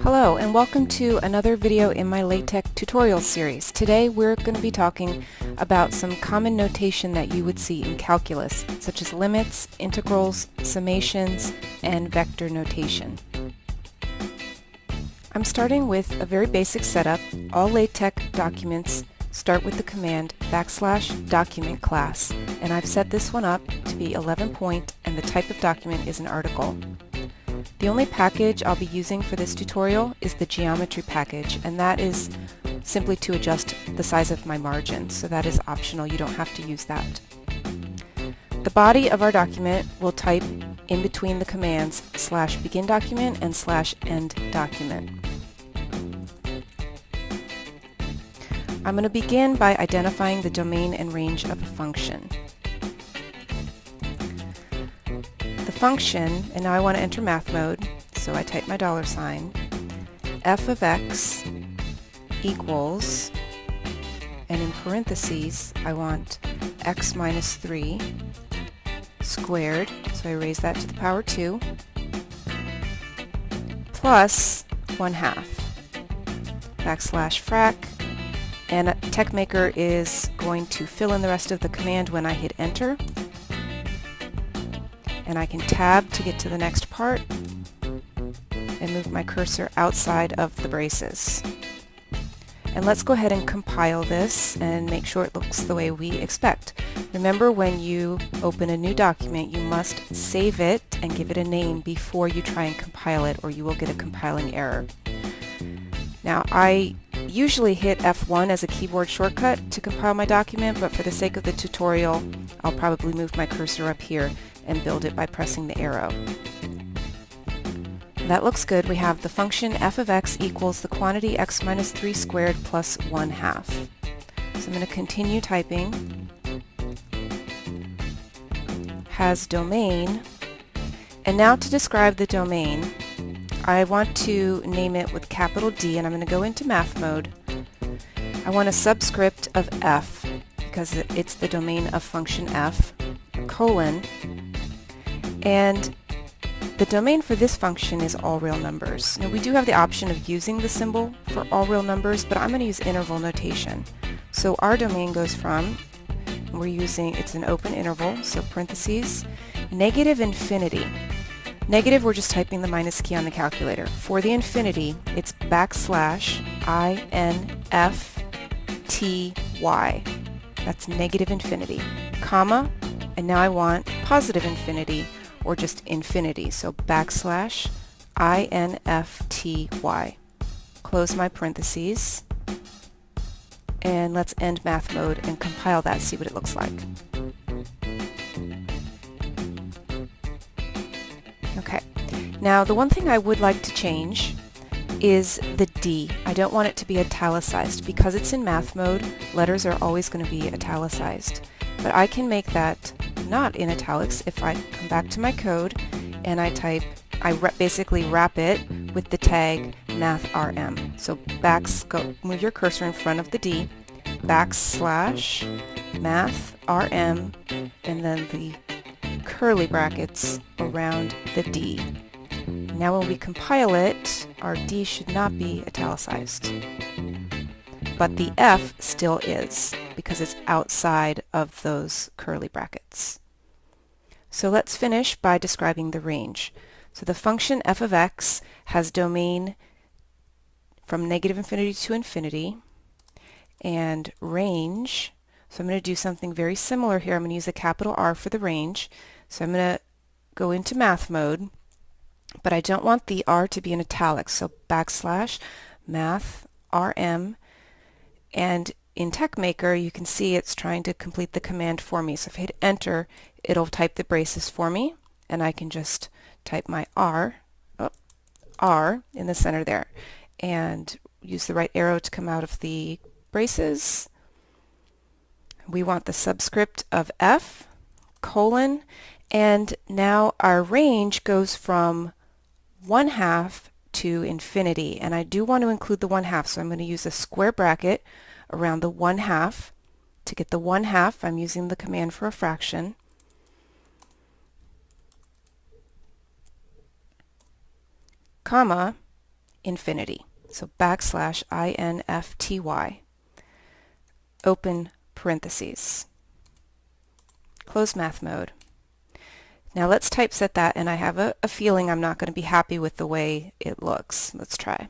Hello and welcome to another video in my LaTeX tutorial series. Today we're going to be talking about some common notation that you would see in calculus, such as limits, integrals, summations, and vector notation. I'm starting with a very basic setup. All LaTeX documents start with the command \document class, and I've set this one up to be 11 point and the type of document is an article. The only package I'll be using for this tutorial is the geometry package, and that is simply to adjust the size of my margins, so that is optional. You don't have to use that. The body of our document will type in between the commands /begin document and /end document. I'm going to begin by identifying the domain and range of a function. Function, and now I want to enter math mode, so I type my $, f of x equals, and in parentheses I want x minus 3 squared, so I raise that to the power 2, plus 1/2, \frac, and TeXmaker is going to fill in the rest of the command when I hit enter. And I can tab to get to the next part and move my cursor outside of the braces. And let's go ahead and compile this and make sure it looks the way we expect. Remember, when you open a new document, you must save it and give it a name before you try and compile it, or you will get a compiling error. Now, I usually hit F1 as a keyboard shortcut to compile my document, but for the sake of the tutorial, I'll probably move my cursor up here and build it by pressing the arrow. That looks good. We have the function f of x equals the quantity x minus 3 squared plus 1/2. So I'm going to continue typing. Has domain. And now to describe the domain, I want to name it with capital D, and I'm going to go into math mode. I want a subscript of f, because it's the domain of function f, colon, and the domain for this function is all real numbers. Now, we do have the option of using the symbol for all real numbers, but I'm going to use interval notation. So our domain goes from, it's an open interval, so parentheses, -infinity. Negative, we're just typing the minus key on the calculator. For the infinity, it's \infty. That's -infinity, comma, and now I want positive infinity, or just infinity, so \infty. Close my parentheses, and let's end math mode and compile that, see what it looks like. Okay, now the one thing I would like to change is the D. I don't want it to be italicized. Because it's in math mode, letters are always going to be italicized. But I can make that not in italics if I come back to my code and I basically wrap it with the tag mathrm. So move your cursor in front of the D, \mathrm, and then the curly brackets around the D. Now when we compile it, our D should not be italicized. But the F still is, because it's outside of those curly brackets. So let's finish by describing the range. So the function f of x has domain from -infinity to infinity, and range, so I'm going to do something very similar here. I'm going to use a capital R for the range. So I'm going to go into math mode, but I don't want the R to be in italics, so \mathrm, and in TeXmaker you can see it's trying to complete the command for me. So if I hit enter, it'll type the braces for me, and I can just type my R in the center there, and use the right arrow to come out of the braces. We want the subscript of f, colon, and now our range goes from 1/2 to infinity, and I do want to include the 1/2, so I'm going to use a square bracket around the 1/2. To get the 1/2, I'm using the command for a fraction, comma, infinity. So backslash infty, open parentheses, close math mode. Now let's typeset that, and I have a feeling I'm not going to be happy with the way it looks. Let's try.